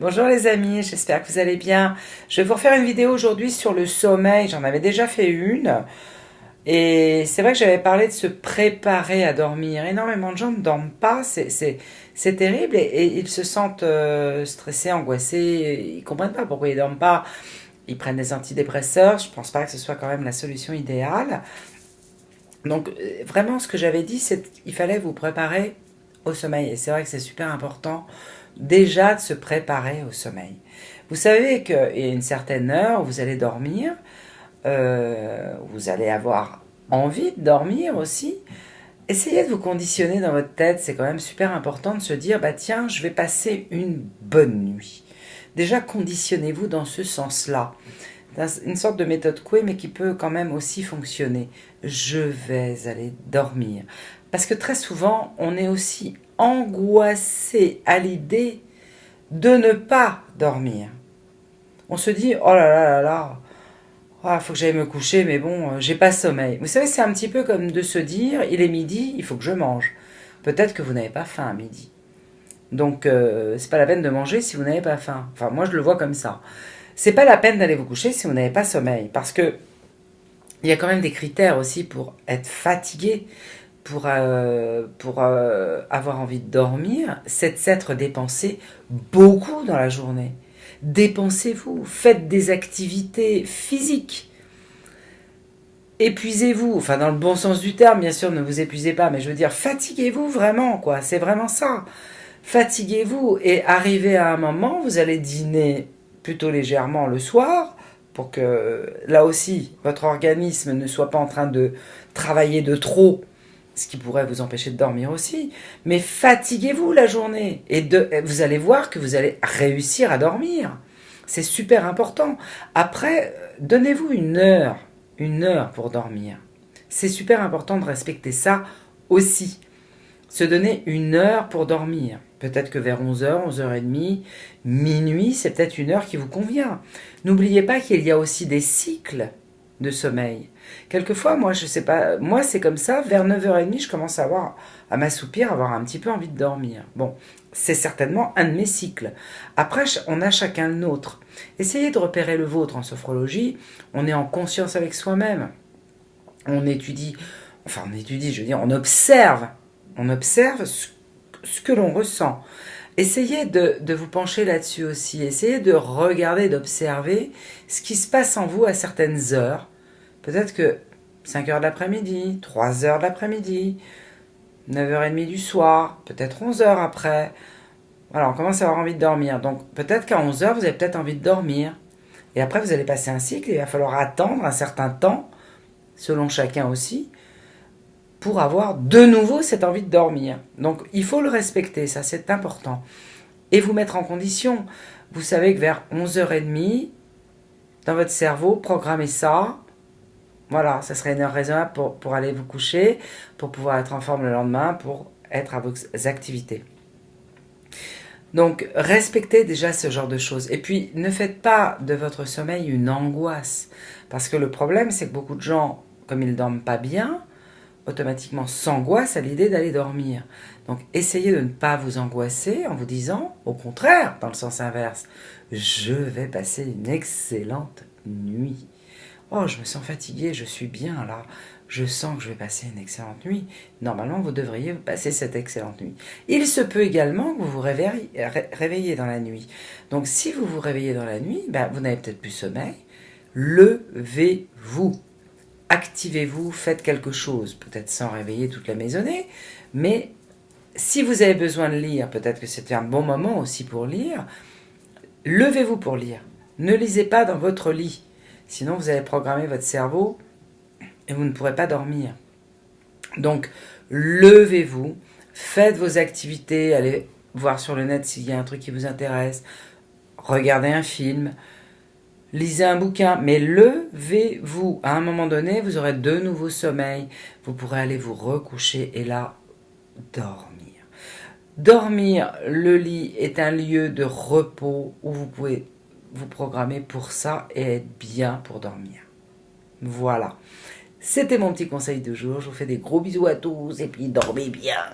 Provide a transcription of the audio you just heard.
Bonjour les amis, j'espère que vous allez bien. Je vais vous refaire une vidéo aujourd'hui sur le sommeil. J'en avais déjà fait une. Et c'est vrai que j'avais parlé de se préparer à dormir. Énormément de gens ne dorment pas. C'est terrible et ils se sentent stressés, angoissés. Ils ne comprennent pas pourquoi ils ne dorment pas. Ils prennent des antidépresseurs. Je ne pense pas que ce soit quand même la solution idéale. Donc vraiment ce que j'avais dit, c'est qu'il fallait vous préparer au sommeil. Et c'est vrai que c'est super important déjà de se préparer au sommeil. Vous savez qu'il y a une certaine heure où vous allez dormir, vous allez avoir envie de dormir aussi. Essayez de vous conditionner dans votre tête, c'est quand même super important de se dire, bah tiens, je vais passer une bonne nuit. Déjà, conditionnez-vous dans ce sens-là. C'est une sorte de méthode Coué, mais qui peut quand même aussi fonctionner. Je vais aller dormir. Parce que très souvent, on est aussi angoissé à l'idée de ne pas dormir. On se dit, oh là là là là, ah, faut que j'aille me coucher, mais bon, j'ai pas sommeil. Vous savez, c'est un petit peu comme de se dire, il est midi, il faut que je mange. Peut-être que vous n'avez pas faim à midi. Donc, c'est pas la peine de manger si vous n'avez pas faim. Enfin, moi, je le vois comme ça. C'est pas la peine d'aller vous coucher si vous n'avez pas sommeil. Parce que il y a quand même des critères aussi pour être fatigué, pour avoir envie de dormir, c'est de s'être dépensé beaucoup dans la journée. Dépensez-vous, faites des activités physiques. Épuisez-vous, enfin dans le bon sens du terme, bien sûr, ne vous épuisez pas, mais je veux dire, fatiguez-vous vraiment, quoi, c'est vraiment ça. Fatiguez-vous et arrivez à un moment, vous allez dîner plutôt légèrement le soir, pour que là aussi, votre organisme ne soit pas en train de travailler de trop, ce qui pourrait vous empêcher de dormir aussi, mais fatiguez-vous la journée, et vous allez voir que vous allez réussir à dormir. C'est super important. Après, donnez-vous une heure pour dormir. C'est super important de respecter ça aussi. Se donner une heure pour dormir. Peut-être que vers 11h, 11h30, minuit, c'est peut-être une heure qui vous convient. N'oubliez pas qu'il y a aussi des cycles de sommeil. Quelquefois, moi, je sais pas, moi c'est comme ça, vers 9h30, je commence à m'assoupir, à avoir un petit peu envie de dormir. Bon, c'est certainement un de mes cycles. Après, on a chacun le nôtre. Essayez de repérer le vôtre en sophrologie. On est en conscience avec soi-même. On étudie, je veux dire, on observe ce que l'on ressent. Essayez de vous pencher là-dessus aussi. Essayez de regarder, d'observer ce qui se passe en vous à certaines heures. Peut-être que 5h de l'après-midi, 3h de l'après-midi, 9h30 du soir, peut-être 11h après. Voilà, on commence à avoir envie de dormir. Donc peut-être qu'à 11h, vous avez peut-être envie de dormir. Et après, vous allez passer un cycle et il va falloir attendre un certain temps, selon chacun aussi, pour avoir de nouveau cette envie de dormir. Donc il faut le respecter, ça c'est important. Et vous mettre en condition. Vous savez que vers 11h30, dans votre cerveau, programmez ça. Voilà, ça serait une heure raisonnable pour aller vous coucher, pour pouvoir être en forme le lendemain, pour être à vos activités. Donc respectez déjà ce genre de choses. Et puis ne faites pas de votre sommeil une angoisse. Parce que le problème, c'est que beaucoup de gens, comme ils ne dorment pas bien, automatiquement s'angoissent à l'idée d'aller dormir. Donc essayez de ne pas vous angoisser en vous disant, au contraire, dans le sens inverse, je vais passer une excellente nuit. Oh, je me sens fatigué, je suis bien là, je sens que je vais passer une excellente nuit. Normalement, vous devriez passer cette excellente nuit. Il se peut également que vous vous réveillez dans la nuit. Donc si vous vous réveillez dans la nuit, ben, vous n'avez peut-être plus sommeil, levez-vous. Activez-vous, faites quelque chose, peut-être sans réveiller toute la maisonnée, mais si vous avez besoin de lire, peut-être que c'est un bon moment aussi pour lire, levez-vous pour lire. Ne lisez pas dans votre lit, sinon vous allez programmer votre cerveau et vous ne pourrez pas dormir. Donc, levez-vous, faites vos activités, allez voir sur le net s'il y a un truc qui vous intéresse, regardez un film, lisez un bouquin, mais levez-vous. À un moment donné, vous aurez de nouveaux sommeils. Vous pourrez aller vous recoucher et là, dormir. Dormir, le lit est un lieu de repos où vous pouvez vous programmer pour ça et être bien pour dormir. Voilà. C'était mon petit conseil du jour. Je vous fais des gros bisous à tous et puis dormez bien.